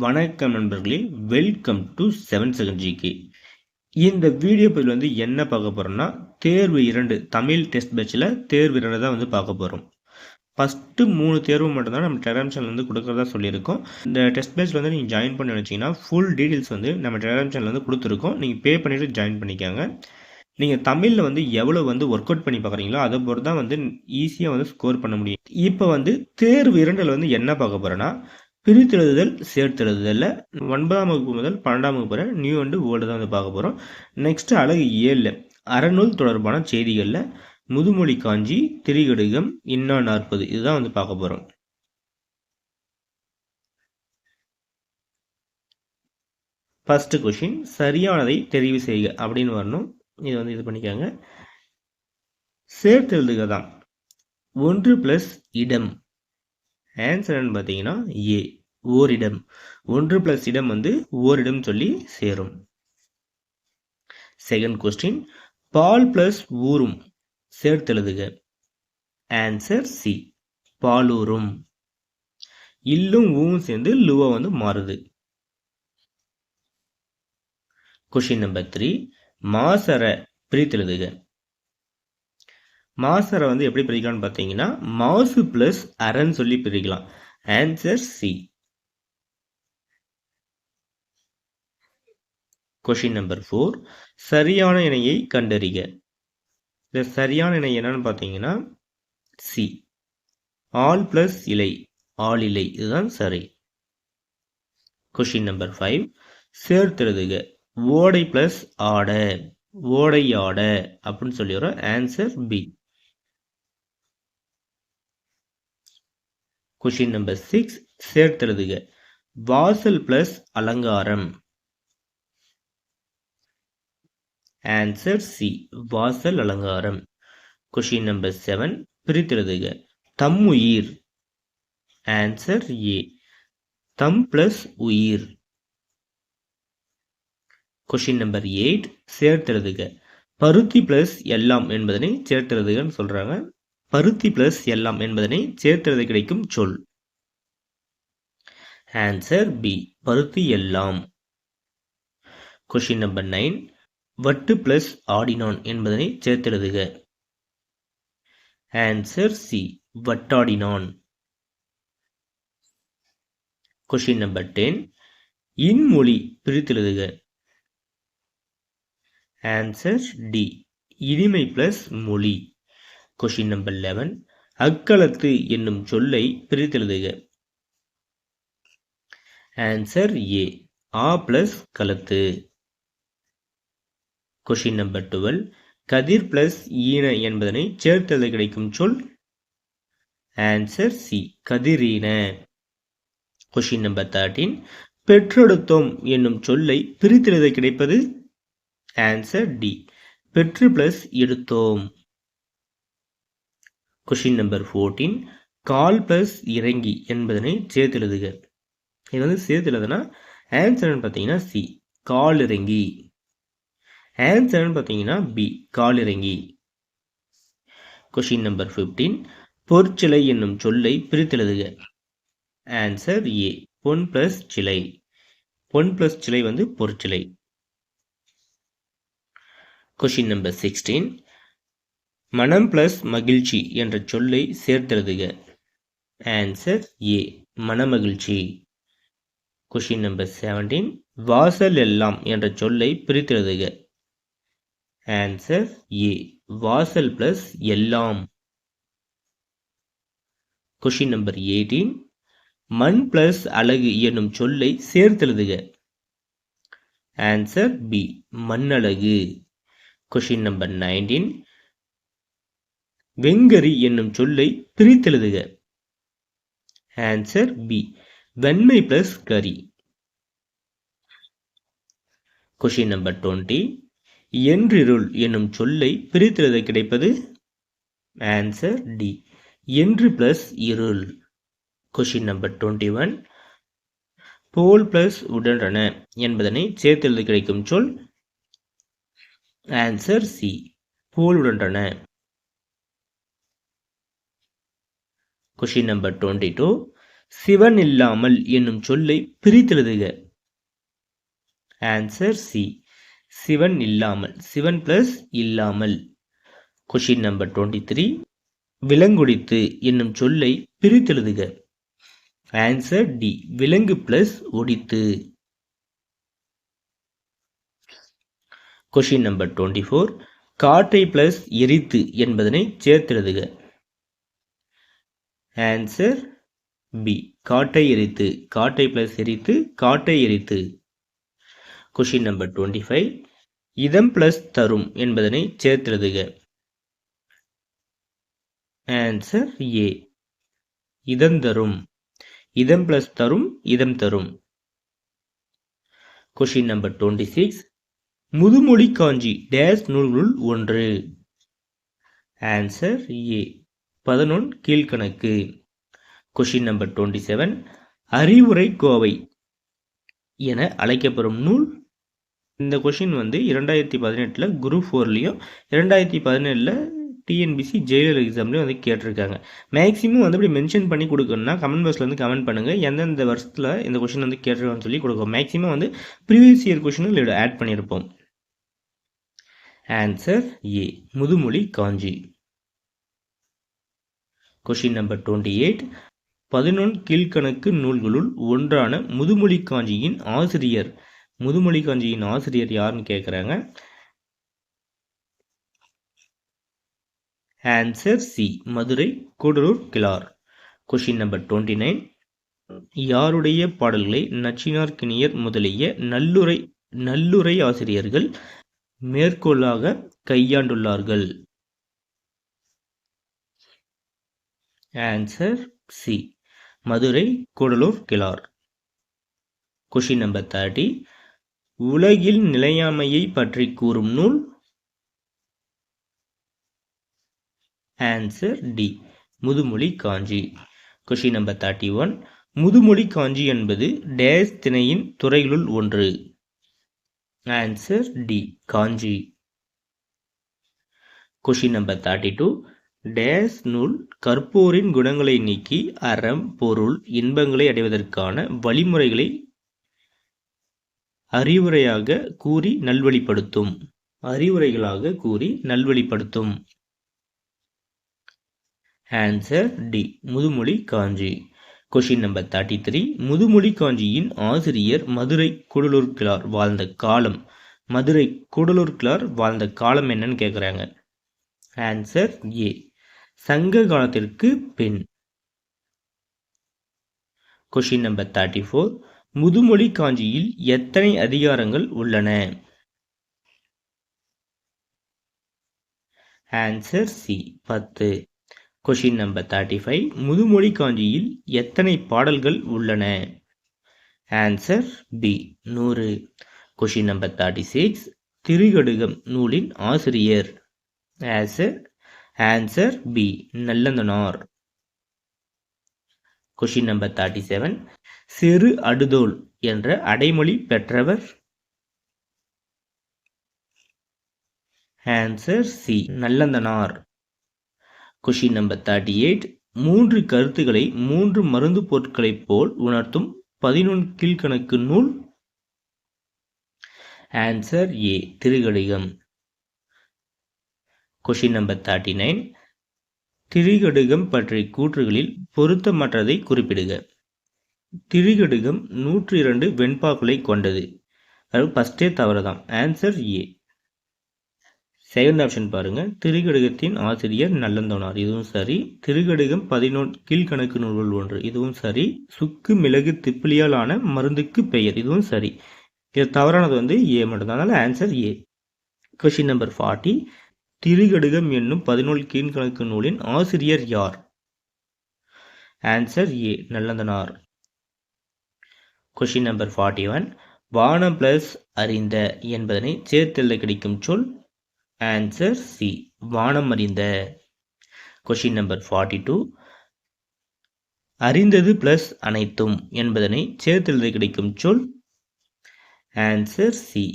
வணக்கம் நண்பர்களே, welcome to 7 second GK. இந்த வீடியோ பதில் வந்து என்ன பார்க்க போறோம்னா, தேர்வு 2 தமிழ் டெஸ்ட் பேட்சில் தேர்வு 2 தான் வந்து பார்க்க போகிறோம். ஃபஸ்ட்டு 3 தேர்வு மட்டும்தான் நம்ம டெலிகிராம் சேனல் வந்து கொடுக்குறதா சொல்லியிருக்கோம். இந்த டெஸ்ட் பேட்சில் வந்து நீங்கள் ஜாயின் பண்ணி நினச்சிங்கன்னா ஃபுல் டீட்டெயில்ஸ் வந்து நம்ம டெலிகிராம் சேனல் வந்து கொடுத்துருக்கோம். நீங்கள் பே பண்ணிவிட்டு ஜாயின் பண்ணிக்காங்க. நீங்கள் தமிழில் வந்து எவ்வளோ வந்து ஒர்க் அவுட் பண்ணி பார்க்குறீங்களோ அதை பொறுத்து தான் வந்து ஈஸியாக வந்து ஸ்கோர் பண்ண முடியும். இப்போ வந்து தேர்வு 2 வந்து என்ன பார்க்க போகிறோன்னா, பிரித்தெழுதுதல் சேர்த்தெழுதுதலில் 9ஆம் வகுப்பு முதல் 12ஆம் வகுப்பு வரை நியூ அண்டு ஓல்டு தான் வந்து பார்க்க போகிறோம். நெக்ஸ்ட்டு அழகு 7 அறநூல் தொடர்பான செய்திகளில் முதுமொழி காஞ்சி, திரிகடுகம், இன்னா 40 இதுதான் வந்து பார்க்க போகிறோம். ஃபர்ஸ்ட் கொஷின், சரியானதை தெரிவு செய்க அப்படின்னு வரணும். இது வந்து இது பண்ணிக்காங்க. சேர்த்தெழுதுக தான் 1 + இடம். ஆன்சர்னு பார்த்தீங்கன்னா ஏ, ஓரிடம். 1 + இடம் வந்து ஓரிடம் சொல்லி சேரும். செகண்ட் கொஸ்டின், பால் + ஊரும் சேர்த்தெழுதுக. Answer C, பாலூரும். இல்லும் ஊவும் சேர்ந்து லுவா வந்து மாறுது. Question number 3, மாசர பிரித்தெழுதுக. மாசரை வந்து எப்படி பிரிக்கலாம்னு பார்த்தீங்கன்னா, மாசு + அறன்னு சொல்லி பிரிக்கலாம். Answer C. கொஷின் நம்பர் 4, சரியான இணையை கண்டறிக. இந்த சரியான இணை என்னன்னு பார்த்தீங்கன்னா சி, ஆல் + இலை, ஆளிலை. இதுதான் சரி. கொஷின் நம்பர் 5, சேர்த்தெழுதுக. ஓடை + ஆட, ஓடை ஆட அப்படின்னு சொல்லி வரும். Answer B. கொஷின் நம்பர் 6, சேர்த்தெழுதுக. வாசல் + அலங்காரம். ஆன்சர் சி, வாசல் அலங்காரம். கொஷின் நம்பர் 7, பிரித்தெழுதுக. தம்முயிர். ஆன்சர் ஏ, தம் + உயிர். கொஷின் நம்பர் 8, சேர்த்தெழுதுக. பருத்தி + எல்லாம் என்பதனை சேர்த்தெழுதுகன்னு சொல்றாங்க. பருத்தி + எல்லாம் என்பதனை சேர்த்தெழுத கிடைக்கும் சொல். ஆன்சர் பி, பருத்தி எல்லாம். கொஷின் நம்பர் 9, வட்டு + ஆடினான் என்பதனை சேர்த்தெழுதுக. ஆன்சர் சி, வட்டாடினான். கொஷின் நம்பர் 10, இன்மொழி பிரித்தெழுதுக. ஆன்சர் டி, இனிமை + மொழி. கொஷின் நம்பர் 11, அக்களத்து என்னும் சொல்லை பிரித்தெழுதுக. ஆன்சர் ஏ, ஆ + களத்து. கொஷின் நம்பர் 12, கதிர் + ஈன என்பதனை சேர்த்தெழுத கிடைக்கும் சொல். ஆன்சர் சி, கதிரீன. கொஷின் நம்பர் 13, பெற்றெடுத்தோம் என்னும் சொல்லை பிரித்தெழுத கிடைப்பது. ஆன்சர் டி, பெற்று + எடுத்தோம். கொஷின் நம்பர் 14, கால் + இறங்கி என்பதனை சேர்த்தெழுதுக. இது வந்து சேர்த்தெழுதுனா ஆன்சர்னு பார்த்தீங்கன்னா சி, கால் இறங்கி. ஆன்சர்னு பார்த்தீங்கன்னா பி, கால் இறங்கி. கொஷின் நம்பர் 15, பொற்சிலை என்னும் சொல்லை பிரித்தெழுதுக. ஆன்சர் ஏ, பொன் + சிலை. பொன் + சிலை வந்து பொற்சிலை. கொஷின் நம்பர் 16, மனம் + மகிழ்ச்சி என்ற சொல்லை சேர்த்தெழுதுக. ஆன்சர் ஏ, மனமகிழ்ச்சி. கொஷின் நம்பர் 17, வாசல் எல்லாம் என்ற சொல்லை பிரித்தெழுதுக. ஆன்சர் ஏ, வாசல் + எல்லாம். கொஷின் நம்பர் 18, மண் + அழகு என்னும் சொல்லை சேர்த்தெழுதுக. ஆன்சர் பி, மண்ணழகு. கொஷின் நம்பர் 19, வெங்கரி என்னும் சொல்லை பிரித்தெழுதுக. ஆன்சர் பி, வெண்மை + கரி. கொஷின் நம்பர் 20, என்றிருள் என்னும் சொல்லை பிரித்தெழுத கிடைப்பது. ஆன்சர் டி, என்று + இருள். கொஷின் நம்பர் 21, போல் + உடன்றன என்பதனை சேர்த்தெழுத கிடைக்கும் சொல். ஆன்சர் சி, போல் உடன்றன. கொஷின் நம்பர் 22, சிவன் இல்லாமல் என்னும் சொல்லை பிரித்தெழுதுக. ஆன்சர் சி, சிவன் இல்லாமல். சிவன் பிளஸ் இல்லாமல். Question number 23. விலங்குடித்து என்னும் சொல்லை பிரித்தெழுதுக. ஆன்சர் டி, விலங்கு பிளஸ் ஒடித்து. Question number 24. காட்டை பிளஸ் எரித்து என்பதனை சேர்த்தெழுதுக. ஆன்சர் பி, காட்டை எரித்து. காட்டை பிளஸ் எரித்து, காட்டை எரித்து. Question number 25. இதம் பிளஸ் தரும் என்பதனை சேர்த்தெழுதுக. ஆன்சர் ஏ, இதம் தரும். இதம் பிளஸ் தரும், இதம் தரும். Question number 26. முதுமொழி காஞ்சி டேஸ் நூல்களுள் ஒன்று. ஆன்சர் ஏ, 11 கீழ்கணக்கு. Question number 27. அறிவுரை கோவை என அழைக்கப்படும் நூல். இந்த கொஷின் 2018 குரூப் 4லையும் 2017 டிஎன்பிசி ஜெயிலர் எக்ஸாம்லையும் கேட்டிருக்காங்க. மேக்ஸிமம் இப்படி மென்ஷன் பண்ணி கொடுக்கணும்னா கமெண்ட் பாக்ஸில் கமெண்ட் பண்ணுங்கள், எந்தெந்த வருஷத்தில் இந்த கொஷின் கேட்டிருக்கான்னு சொல்லி கொடுக்கும். மேக்ஸிமம் ப்ரீவியஸ் இயர் கொஷினும் இதில் ஆட் பண்ணியிருப்போம். Answer A, Mudhumozhi Kanchi. Question number 28. 11 கீழ்கணக்கு நூல்களுள் ஒன்றான முதுமொழி காஞ்சியின் ஆசிரியர். முதுமொழி காஞ்சியின் ஆசிரியர் யாருன்னு கேட்குறாங்க. Answer C, Madurai Kudalur Kizhar. Question number 29. யாருடைய பாடல்களை நச்சினார்க்கினியர் முதலிய நல்லுரை ஆசிரியர்கள் மேற்கோளாக கையாண்டுள்ளார்கள். Answer C, Madurai Kudalur Kizhar. Question number 30. உலகில் நிலையாமையை பற்றி கூறும் நூல். Answer D, Muthumozhi Kanchi. Question number 31. Muthumozhi Kanchi என்பது டேஸ் திணையின் துறைகளுள் ஒன்று. ஆன்சர் டி, காஞ்சி. Question number 32. டேஸ் நூல் கற்போரின் குணங்களை நீக்கி அறம் பொருள் இன்பங்களை அடைவதற்கான வழிமுறைகளை அறிவுரையாக கூறி நல்வழிப்படுத்தும். அறிவுரைகளாக கூறி நல்வழிப்படுத்தும். Answer D, Muthumozhi Kanchi. Question number 33. முதுமொழி காஞ்சியின் ஆசிரியர் மதுரை கூடலூர் கிழார் வாழ்ந்த காலம். மதுரை கூடலூர் கிழார் வாழ்ந்த காலம் என்னன்னு கேட்குறாங்க. ஆன்சர் ஏ, சங்க காலத்திற்கு பின். Question number 34. முதுமொழி காஞ்சியில் எத்தனை அதிகாரங்கள் உள்ளன? Answer C, 10. Question number 35. முதுமொழி காஞ்சியில் எத்தனை பாடல்கள் உள்ளன? Answer B, 100. Question number 36. Thirikadugam நூலின் ஆசிரியர். Answer B, Nallathanar. Question number 37. சிறு அடுதோல் என்ற அடைமொழி பெற்றவர். Answer C, Nallathanar. Question number 38. 3 கருத்துக்களை 3 மருந்து பொருட்களைப் போல் உணர்த்தும் 11 கீழ்கணக்கு நூல். Answer A, Thirikadugam. Question number 39. Thirikadugam பற்றிய கூற்றுகளில் பொருத்தமற்றதை குறிப்பிடுக. திரிகடுகம் 102 வெண்பாக்களை கொண்டது. அது ஃபர்ஸ்டே தவறுதான். Answer A. செகண்ட் ஆப்ஷன் பாருங்க. திருகடுகத்தின் ஆசிரியர் நல்லந்தனார், இதுவும் சரி. திருகடுகம் 11 கீழ்கணக்கு நூல்கள் ஒன்று, இதுவும் சரி. சுக்கு மிளகு திப்பிலியால் ஆன மருந்துக்கு பெயர், இதுவும் சரி. இது தவறானது ஏ மட்டும்தான். அதனால answer A. Question number 40. Thirikadugam என்னும் 11 கீழ்கணக்கு நூலின் ஆசிரியர் யார்? Answer A, Nallathanar. Question number 41. வானம் பிளஸ் அறிந்த என்பதனை சேர்த்தெழுத கிடைக்கும் சொல். ஆன்சர் சி, வானம் அறிந்த. Question number 42. அறிந்தது பிளஸ் அனைத்தும் என்பதனை சேர்த்தெழுத கிடைக்கும் சொல். ஆன்சர் சி,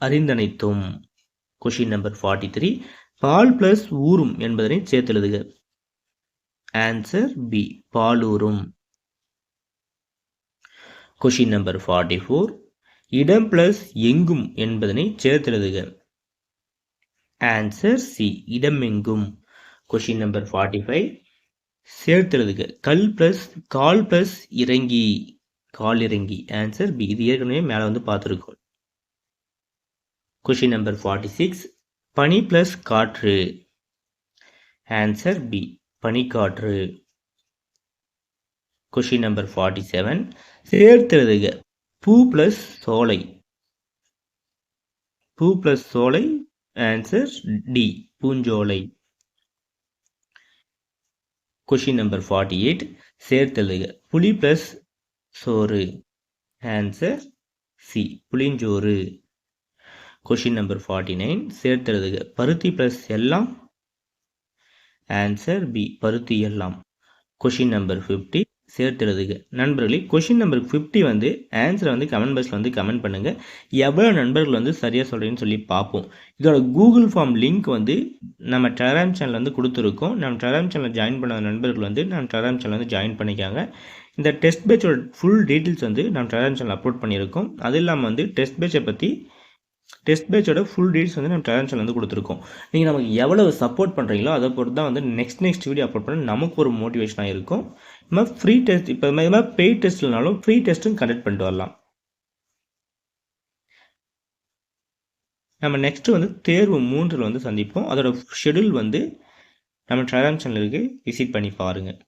அறிந்தனைத்தும். Question number 43. பால் பிளஸ் ஊறும் என்பதனை சேர்த்தெழுதுக. ஆன்சர் பி, பாலூரும். Question number 44. இடம் பிளஸ் எங்கும் என்பதனை சேர்த்தெழுதுக. ஆன்சர் சி, இடமெங்கும். Question number 45. சேர்த்தெழுதுக. கல் பிளஸ் கால் பிளஸ் இறங்கி, கால் இறங்கி. ஆன்சர் பி, இது ஏற்கனவே மேலே வந்து பார்த்துருக்கோம். Question number 46. பனி பிளஸ் காற்று. ஆன்சர் பி, பனிக்காற்று. Question number 47. சேர்த்தெழுதுக. பூ பிளஸ் சோலை. பூ பிளஸ் சோலை. ஆன்சர் டி, பூஞ்சோலை. Question number 48. சேர்த்தெழுதுக. புலி பிளஸ் சோறு. ஆன்சர் சி, புளிஞ்சோறு. Question number 49. சேர்த்தெழுதுக. பருத்தி பிளஸ் எல்லாம். ஆன்சர் பி, பருத்தி எல்லாம். Question number 50. சேர்த்தெழுதுக. நண்பர்களே, கொஷின் நம்பர் 50 வந்து ஆன்சரை வந்து கமெண்ட் பாக்ஸில் வந்து கமெண்ட் பண்ணுங்கள். எவ்வளோ நண்பர்கள் வந்து சரியாக சொல்கிறீங்கன்னு சொல்லி பார்ப்போம். இதோட கூகுள் ஃபார்ம் லிங்க் வந்து நம்ம டெலகிராம் சேனல் வந்து கொடுத்துருக்கோம். நம்ம டெலகிராம் சேனல் ஜாயின் பண்ண நண்பர்கள் வந்து நம்ம டெலகிராம் சேனல் வந்து ஜாயின் பண்ணிக்காங்க. இந்த டெஸ்ட் பேட்சோட ஃபுல் டீட்டெயில்ஸ் வந்து நம்ம டெலகிராம் சேனல் அப்லோட் பண்ணியிருக்கோம். அது இல்லாமல் வந்து டெஸ்ட் பேட்சோட ஃபுல் டீட்டெயில்ஸ் வந்து நம்ம டெலகிராம் சேனல் வந்து கொடுத்துருக்கோம். நீங்கள் நமக்கு எவ்வளவு சப்போர்ட் பண்ணுறீங்களோ அதை பொறுத்து தான் வந்து நெக்ஸ்ட் வீடியோ அப்லோட் பண்ண நமக்கு ஒரு மோட்டிவேஷனாக இருக்கும். இது மாதிரி ஃப்ரீ டெஸ்ட், இப்போ இது மாதிரி பெய்ட் டெஸ்ட்லனாலும் ஃப்ரீ டெஸ்ட்டும் கண்டக்ட் பண்ணிட்டு வரலாம். நம்ம நெக்ஸ்ட்டு வந்து தேர்வு 3 வந்து சந்திப்போம். அதோட ஷெடியூல் வந்து நம்ம டெலகிராம் சேனலுக்கு விசிட் பண்ணி பாருங்கள்.